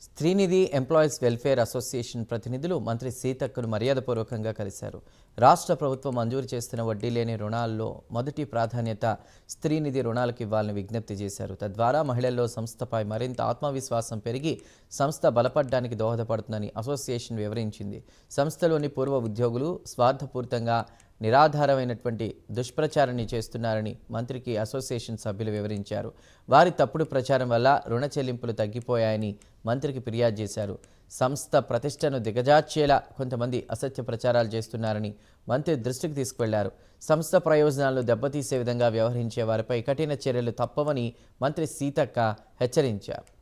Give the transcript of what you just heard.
Stree Nidhi employees welfare association ప్రతినిధులు మంత్రి సీతక్కను మర్యాదపూర్వకంగా కలిశారు. రాష్ట్ర ప్రభుత్వం మంజూరు చేస్తున్న వడ్డీ లేని రుణాల్లో మొదటి ప్రాధాన్యత స్త్రీనిధి రుణాలకు ఇవ్వాలని విజ్ఞప్తి చేశారు. తద్వారా మహిళల్లో సంస్థపై మరింత ఆత్మవిశ్వాసం పెరిగి సంస్థ బలపడడానికి దోహదపడుతుందని అసోసియేషన్ వివరించింది. సంస్థలోని పూర్వ ఉద్యోగులు స్వార్థపూరితంగా నిరాధారమైనటువంటి దుష్ప్రచారాన్ని చేస్తున్నారని మంత్రికి అసోసియేషన్ సభ్యులు వివరించారు. వారి తప్పుడు ప్రచారం వల్ల రుణ చెల్లింపులు తగ్గిపోయాయని మంత్రికి ఫిర్యాదు చేశారు. సంస్థ ప్రతిష్టను దిగజార్చేలా కొంతమంది అసత్య ప్రచారాలు చేస్తున్నారని మంత్రి దృష్టికి తీసుకువెళ్లారు. సంస్థ ప్రయోజనాలను దెబ్బతీసే విధంగా వ్యవహరించే వారిపై కఠిన చర్యలు తప్పవని మంత్రి సీతక్క హెచ్చరించారు.